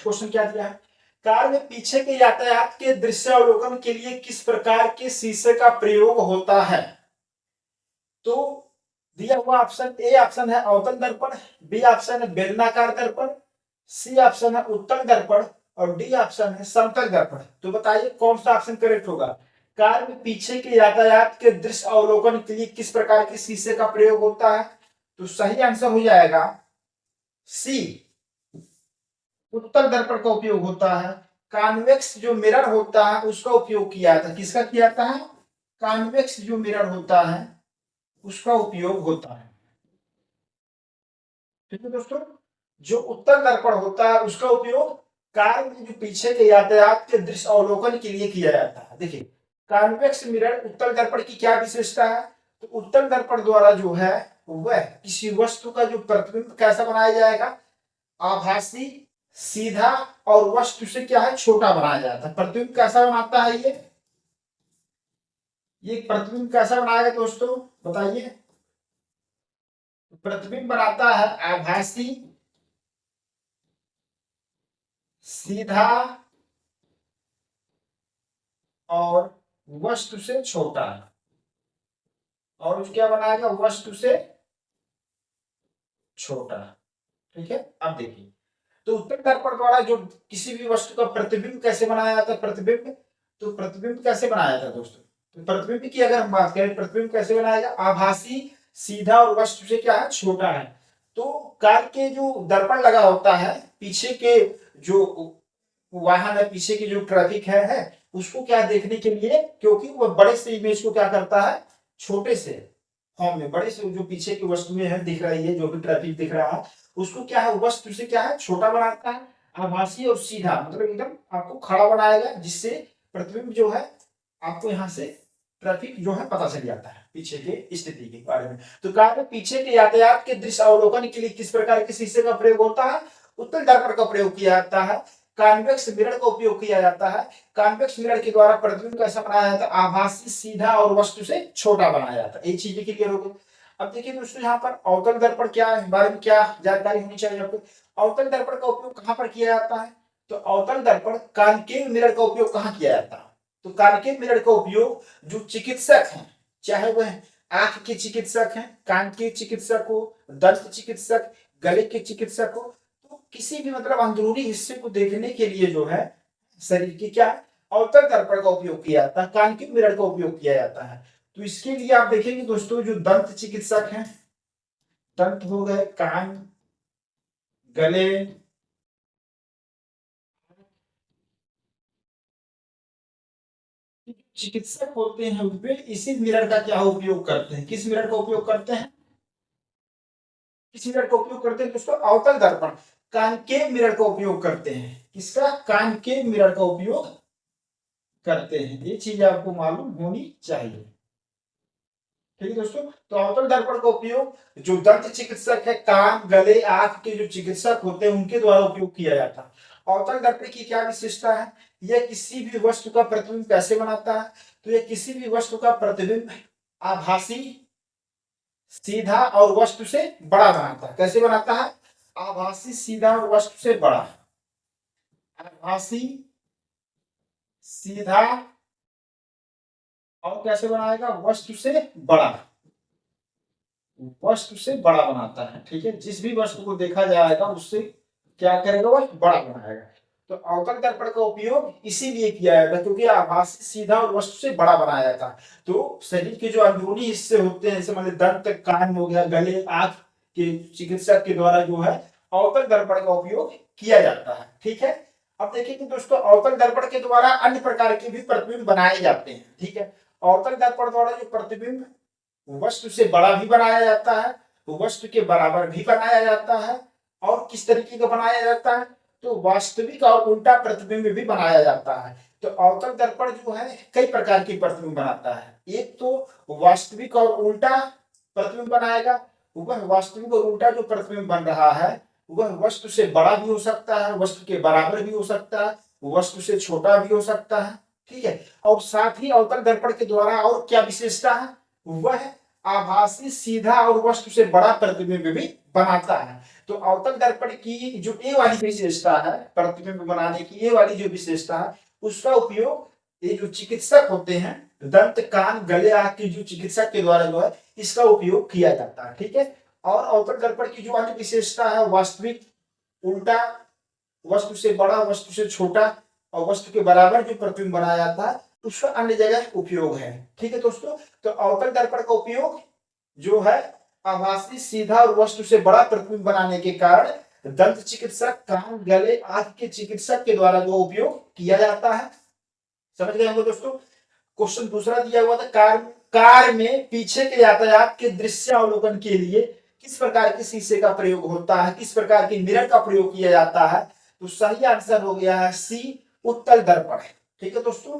Next question क्या दिया है, कार में पीछे के यातायात के दृश्यावलोकन के लिए किस प्रकार के शीशे का प्रयोग होता है। तो दिया हुआ ऑप्शन ए ऑप्शन है अवतल दर्पण, बी ऑप्शन है बेलनाकार दर्पण, सी ऑप्शन है उत्तल दर्पण और डी ऑप्शन है समतल दर्पण। तो बताइए कौन सा ऑप्शन करेक्ट होगा। कार में पीछे के यातायात के दृश्य अवलोकन के लिए किस प्रकार के शीशे का प्रयोग होता है। तो सही आंसर हो जाएगा सी, उत्तल दर्पण का उपयोग होता है। कॉन्वेक्स जो मिरर होता है उसका उपयोग किया जाता है। किसका किया जाता है, कॉन्वेक्स जो मिरर होता है उसका उपयोग होता है। ठीक है दोस्तों, जो उत्तल दर्पण होता है उसका उपयोग कार में जो पीछे के यातायात के दृश्य अवलोकन के लिए किया जाता है। देखिए कॉन्वेक्स मिरर उत्तल दर्पण की क्या विशेषता है, तो उत्तल दर्पण द्वारा जो है वह किसी वस्तु का जो प्रतिबिंब कैसा बनाया जाएगा, आभासी, सीधा और वस्तु से क्या है छोटा बनाया जाता है। प्रतिबिंब कैसा बनाता है ये प्रतिबिंब कैसा बनाएगा दोस्तों बताइए। प्रतिबिंब बनाता है आभासी, सीधा और वस्तु से छोटा, और क्या बनाएगा वस्तु से छोटा। ठीक है, अब देखिए तो उत्तल दर्पण द्वारा जो किसी भी वस्तु का प्रतिबिंब कैसे बनाया जाता है, प्रतिबिंब, तो प्रतिबिंब कैसे बनाया जाता है दोस्तों। तो प्रतिबिंब की अगर हम बात करें, प्रतिबिंब कैसे बनाएगा, आभासी, सीधा और वस्तु से क्या है छोटा है। तो कार के जो दर्पण लगा होता है, पीछे के जो वाहन है, पीछे की जो ट्रैफिक है उसको क्या देखने के लिए, क्योंकि वह बड़े से इमेज को क्या करता है छोटे से फॉर्म में, बड़े से जो पीछे की वस्तुएं हैं दिख रही है, जो भी ट्रैफिक दिख रहा है उसको क्या है वस्तु से क्या है छोटा बनाता है। आभासी और सीधा मतलब एकदम आपको खड़ा बनाएगा, जिससे प्रतिबिंब जो है आपको यहाँ से ट्रैफिक जो है पता चल जाता है पीछे के स्थिति के बारे में। तो कार में पीछे के यातायात के दृश्य अवलोकन के लिए किस प्रकार के शीशे का प्रयोग होता है, उत्तल दर्पण का प्रयोग किया जाता है। कॉन्वेक्स मिरर का उपयोग किया जाता है। कॉन्वेक्स मिरर के द्वारा प्रतिबिंब कैसा बनाया जाता है, आभासी, सीधा और वस्तु से छोटा बनाया जाता है। ये चीजें क्लियर हो गई। अब देखिए दोस्तों यहाँ पर अवतल दर्पण क्या है, बारे में क्या जानकारी होनी चाहिए आपको। अवतल दर्पण का उपयोग कहाँ पर किया जाता है, तो अवतल दर्पण कॉन्केव मिरर का उपयोग कहाँ किया जाता है, तो कॉन्केव मिरर का उपयोग जो चिकित्सक हैं, चाहे वह आंख के चिकित्सक हैं, कान के चिकित्सक हो, दंत चिकित्सक, गले के चिकित्सक हो, तो किसी भी मतलब अंदरूनी हिस्से को देखने के लिए जो है शरीर की क्या अवतल दर्पण का उपयोग किया जाता है, कॉन्केव मिरर का उपयोग किया जाता है। तो इसके लिए आप देखेंगे दोस्तों जो दंत चिकित्सक हैं, दंत हो गए, कान, गले, चिकित्सक होते हैं वे इसी मिरर का क्या उपयोग करते हैं, किस मिरर का उपयोग करते हैं, किस मिरर का उपयोग करते हैं दोस्तों, अवतल दर्पण कॉन्केव मिरर का उपयोग करते हैं। किसका, कॉन्केव मिरर का उपयोग करते हैं। ये चीज आपको मालूम होनी चाहिए। ठीक है दोस्तों, तो अवतल दर्पण का उपयोग जो दंत चिकित्सक है, कान, गले, आंख के जो चिकित्सक होते हैं उनके द्वारा उपयोग किया जाता है। अवतल दर्पण की क्या विशेषता है, यह किसी भी वस्तु का प्रतिबिंब कैसे बनाता है, तो यह किसी भी वस्तु का प्रतिबिंब आभासी, सीधा और वस्तु से बड़ा बनाता है। कैसे बनाता है, आभासी, सीधा और वस्तु से बड़ा, आभासी, सीधा और कैसे बनाएगा वस्तु से बड़ा, वस्तु से बड़ा बनाता है। ठीक है, जिस भी वस्तु को देखा जाएगा उससे क्या करेगा वह बड़ा बनाएगा। तो अवतल दर्पण का उपयोग इसीलिए किया जाता है क्योंकि आभासी, सीधा और वस्तु से बड़ा बनाया जाता है। तो शरीर के जो अंदरूनी हिस्से होते हैं जैसे मतलब दंत, कान हो गया, गले, आंख के चिकित्सक के द्वारा जो है अवतल दर्पण का उपयोग किया जाता है। ठीक है, अब देखिए कि दोस्तों अवतल दर्पण के द्वारा अन्य प्रकार के भी प्रतिबिंब बनाए जाते हैं। ठीक है, अवतल दर्पण द्वारा जो प्रतिबिंब वस्तु से बड़ा भी बनाया जाता है, वस्तु के बराबर भी बनाया जाता है, और किस तरीके का बनाया जाता है, तो वास्तविक और उल्टा प्रतिबिंब भी बनाया जाता है। तो अवतल दर्पण जो है कई प्रकार के प्रतिबिंब बनाता है। एक तो वास्तविक और उल्टा प्रतिबिंब बनाएगा, वह वास्तविक और उल्टा जो प्रतिबिंब बन रहा है वह वस्तु से बड़ा भी हो सकता है, वस्तु के बराबर भी हो सकता है, वस्तु से छोटा भी हो सकता है। ठीक है, और साथ ही अवतल दर्पण के द्वारा और क्या विशेषता है, वह आभासी, सीधा और वस्तु से बड़ा प्रतिबिंब भी बनाता है। तो अवतल दर्पण की जो ये वाली विशेषता है, प्रतिबिंब बनाने की ये वाली जो विशेषता है, उसका उपयोग ये जो चिकित्सक होते हैं, दंत कान गले आंख की जो चिकित्सक के द्वारा जो है इसका उपयोग किया जाता है। ठीक है। और अवतल दर्पण की जो अन्य विशेषता है, वास्तविक, उल्टा, वस्तु से बड़ा, वस्तु से छोटा और वस्तु के बराबर जो प्रतिबिंब बनाया जाता है उसका अन्य जगह उपयोग है। ठीक है दोस्तों। तो अवतल दर्पण का उपयोग जो है आभासी, सीधा और वस्तु से बड़ा प्रतिबिंब बनाने के कारण दंत चिकित्सक, कान गले आंख के चिकित्सक के द्वारा जो उपयोग किया जाता है। समझ गए होंगे दोस्तों। क्वेश्चन दूसरा दिया हुआ था, कार में पीछे के यातायात के दृश्यावलोकन के लिए किस प्रकार के शीशे का प्रयोग होता है, किस प्रकार के मिरर का प्रयोग किया जाता है। तो सही आंसर हो गया है सी, उत्तल दर्पण। ठीक है दोस्तों।